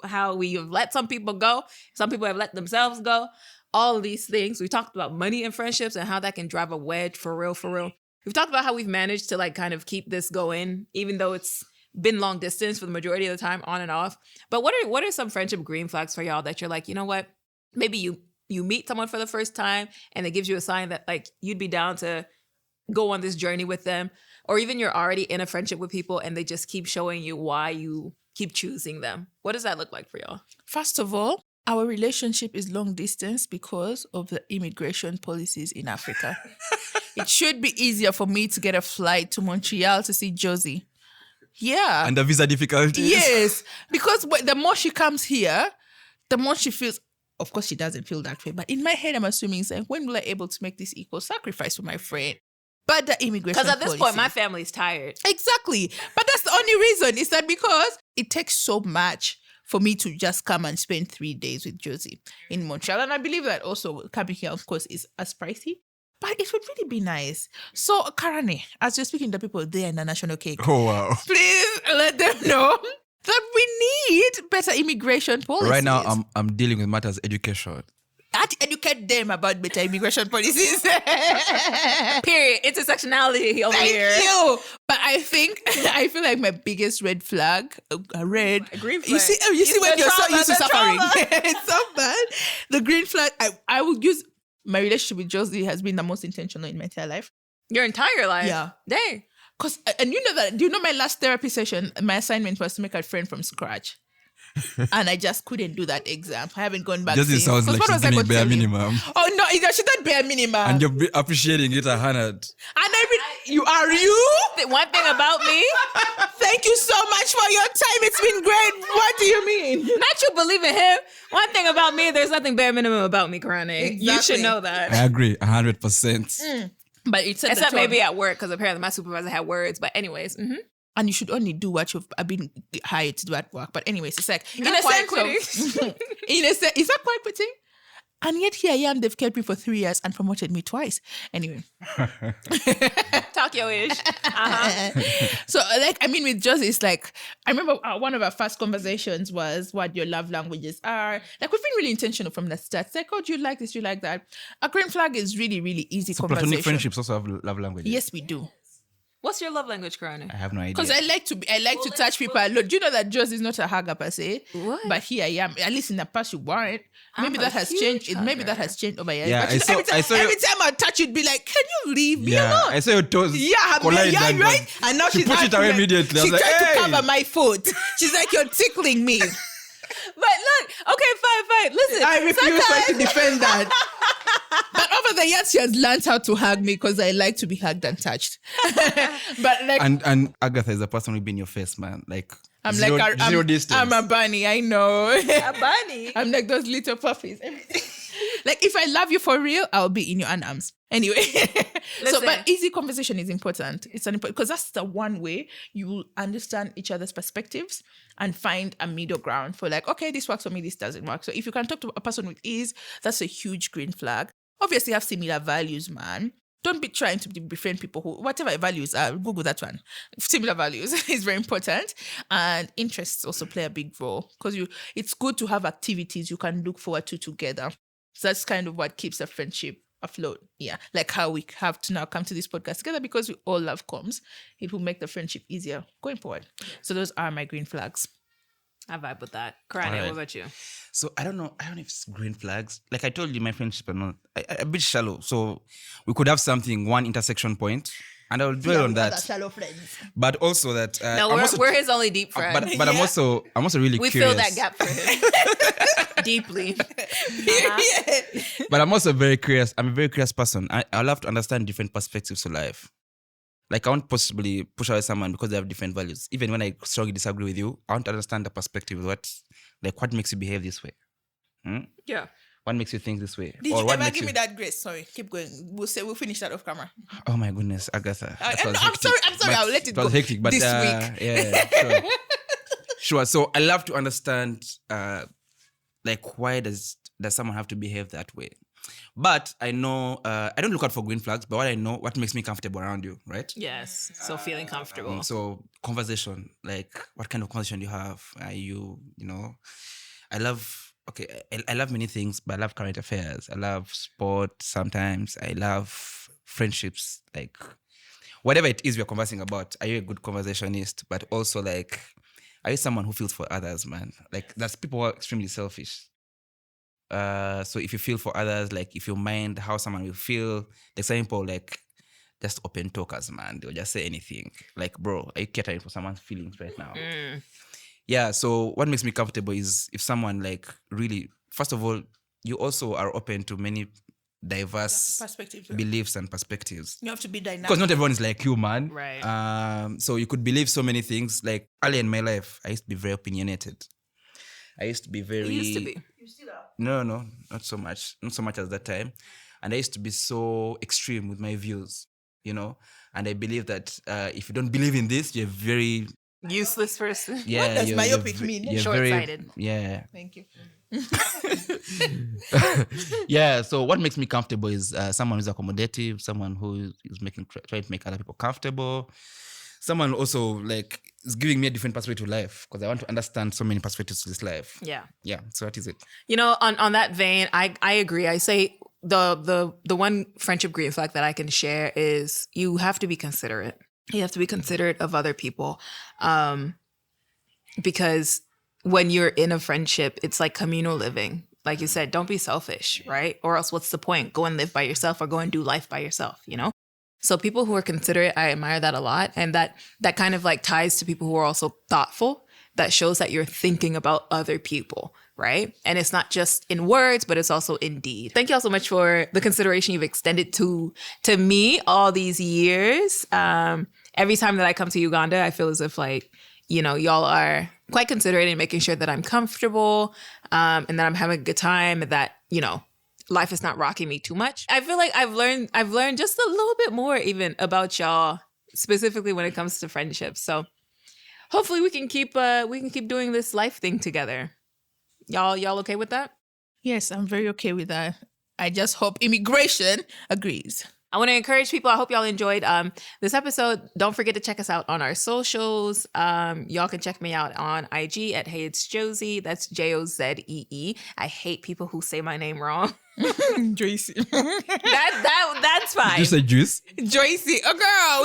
how we've let some people go. Some people have let themselves go. All of these things. We talked about money and friendships and how that can drive a wedge for real. We've talked about how we've managed to like kind of keep this going, even though it's been long distance for the majority of the time, on and off. But what are some friendship green flags for y'all that you're like, you know what? Maybe you meet someone for the first time and it gives you a sign that like you'd be down to go on this journey with them, or even you're already in a friendship with people and they just keep showing you why you keep choosing them. What does that look like for y'all? First of all, our relationship is long distance because of the immigration policies in Africa. It should be easier for me to get a flight to Montreal to see Josie. Yeah. And the visa difficulties. Yes. Because the more she comes here, the more she feels, of course she doesn't feel that way, but in my head I'm assuming saying, when will I able to make this equal sacrifice for my friend? But the immigration Because at this policy, point, my family's tired. Exactly. But that's the only reason. Is that because it takes so much for me to just come and spend 3 days with Josie in Montreal. And I believe that also coming here, of course, is as pricey. But it would really be nice. So, Karane, as you're speaking to people there in the National Cake, Oh, wow. please let them know that we need better immigration policies. Right now, I'm dealing with matters education. I have to educate them about better immigration policies. Period. Intersectionality over Thank here. you. But I feel like my biggest red flag, a green flag. You see when you're so used to suffering. It's so bad. The green flag, I would use, my relationship with Josie has been the most intentional in my entire life. Your entire life? Yeah. Dang. Because, and do you know my last therapy session, my assignment was to make a friend from scratch. And I just couldn't do that exam. I haven't gone back. Josie sounds like she's doing bare minimum. Oh no, she did bare minimum. And you're appreciating it 100. And you are you? One thing about me. Thank you so much for your time. It's been great. What do you mean? Not you believe in him. One thing about me, there's nothing bare minimum about me, Karane. Exactly. You should know that. I agree, 100%. But it's except maybe at work, because apparently my supervisor had words. But anyways, and you should only do what you've been hired to do at work. But anyways, it's like in a That's sense, quite is that quite quitting? And yet here I am. They've kept me for 3 years and promoted me twice. Anyway, talk your ish. So with Josie, it's like I remember one of our first conversations was what your love languages are. Like we've been really intentional from the start. It's like, oh, do you like this? Do you like that? A green flag is really, really easy So conversation. platonic friendships also have love languages. Yes, we do. What's your love language, Karane? I have no idea. Because I like to touch people a lot. Do you know that Josie is not a hugger per se? What? But here I am. At least in the past you weren't. Maybe I'm that a has huge changed. Maybe that has changed over years. Yeah, But every time I touch you'd be like, can you leave me alone? I saw your toes collide. Yeah, and right. And now she she's pushed it away immediately. I She was like, tried to hey! cover my foot. She's like, you're tickling me. But look, okay, fine. Listen, I refuse to defend that. But over the years, she has learned how to hug me because I like to be hugged and touched. But like, and Agatha is the person who be in your face, man. Like I'm zero, like zero distance. I'm a bunny. I know. a bunny. I'm like those little puppies. Like if I love you for real, I'll be in your arms. Anyway, but easy conversation is important. It's an important because that's the one way you will understand each other's perspectives and find a middle ground for like, okay, this works for me, this doesn't work. So if you can talk to a person with ease, that's a huge green flag. Obviously, have similar values, man. Don't be trying to befriend people who, whatever your values are, Google that one. Similar values is very important. And interests also play a big role because it's good to have activities you can look forward to together. So that's kind of what keeps a friendship afloat. Yeah. Like how we have to now come to this podcast together because we all love comms. It will make the friendship easier going forward. So those are my green flags. I vibe with that. Karane, Alright. what about you? So I don't know if it's green flags. Like I told you, my friendship are not a bit shallow. So we could have something, one intersection point, and I will dwell on that. Shallow friends. But also that No, I'm we're, also, we're his only deep friend. but I'm also really we curious. fill that gap for him deeply. But I'm also very curious. I'm a very curious person. I love to understand different perspectives to life. Like I won't possibly push away someone because they have different values. Even when I strongly disagree with you, I want to understand the perspective. What makes you behave this way? Yeah. What makes you think this way? Did Or you what ever makes give me that grace? Sorry, keep going. We'll finish that off camera. Oh my goodness, Agatha. That was I'm hectic. sorry. But I'll let it go. was hectic, but this week. Yeah, sure. Sure. So I love to understand, like why does someone have to behave that way? But I know I don't look out for green flags, but what makes me comfortable around you, right? Yes. So feeling comfortable. So conversation, like what kind of conversation you have? Are you know, I love many things, but I love current affairs. I love sport sometimes. I love friendships, like whatever it is we're conversing about. Are you a good conversationist? But also like, are you someone who feels for others, man? Like that's people who are extremely selfish. So if you feel for others, like if you mind how someone will feel, like some people like just open talkers, man. They'll just say anything. Like, bro, are you catering for someone's feelings right now? Yeah, so what makes me comfortable is if someone like really, first of all, you also are open to many diverse Perspective. beliefs and perspectives. You have to be dynamic. Because not everyone is like you, man. Right. So you could believe so many things. Like early in my life, I used to be very opinionated. I used to be very... You used to be. You still are. No, not so much. Not so much as that time. And I used to be so extreme with my views, you know? And I believe that if you don't believe in this, you're very... Useless person. Yeah, What does you're myopic ve- mean? you're Short-sighted. Yeah. Thank you. Yeah, so what makes me comfortable is someone who's accommodative, someone who is trying to make other people comfortable, someone also like is giving me a different perspective to life because I want to understand so many perspectives to this life. Yeah. Yeah, so that is it. You know, on that vein, I agree. I say the one friendship green flag that I can share is you have to be considerate. You have to be considerate of other people. Because when you're in a friendship, it's like communal living. Like you said, don't be selfish, right? Or else what's the point? Go and live by yourself or go and do life by yourself, you know? So people who are considerate, I admire that a lot. And that kind of like ties to people who are also thoughtful. That shows that you're thinking about other people, right? And it's not just in words, but it's also in deed. Thank you all so much for the consideration you've extended to me all these years. Every time that I come to Uganda, I feel as if like, you know, y'all are quite considerate in making sure that I'm comfortable and that I'm having a good time and that, you know, life is not rocking me too much. I feel like I've learned just a little bit more even about y'all, specifically when it comes to friendships. So hopefully we can keep doing this life thing together. Y'all okay with that? Yes, I'm very okay with that. I just hope immigration agrees. I want to encourage people. I hope y'all enjoyed this episode. Don't forget to check us out on our socials. Y'all can check me out on IG at Hey It's Josie. That's Jozee. I hate people who say my name wrong. Josie. That's fine. Did you say juice? Josie. Oh, girl.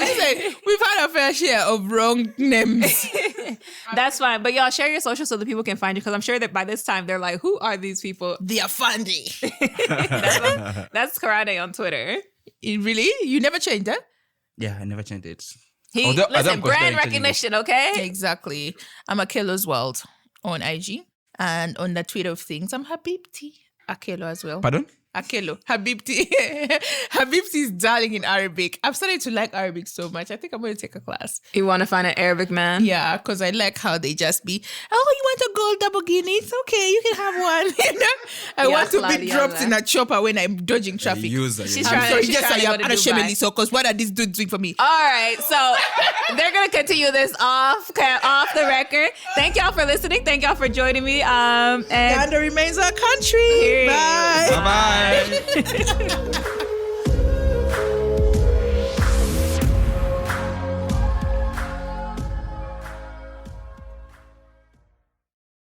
We've had a fair share of wrong names. That's fine. But y'all share your socials so that people can find you because I'm sure that by this time they're like, who are these people? They are funny. That's Karane on Twitter. Really? You never changed that? Yeah, I never changed it. Listen, brand considering recognition, okay? Exactly. I'm Akelo's World on IG. And on the Twitter of things, I'm Habibti Akelo as well. Pardon? Akelo. Habibti. Habibti is darling in Arabic. I've started to like Arabic so much. I think I'm going to take a class. You want to find an Arabic man? Yeah, because I like how they just be, oh, you want a gold Lamborghini? It's okay, you can have one. You know? I want to be dropped in a chopper when I'm dodging traffic. She's I'm trying sorry, to just I go am to unashamedly Dubai. so, because what are these dudes doing for me? All right, so they're gonna continue this off the record. Thank y'all for listening. Thank y'all for joining me. And Uganda remains our country. Period. Bye. Bye-bye.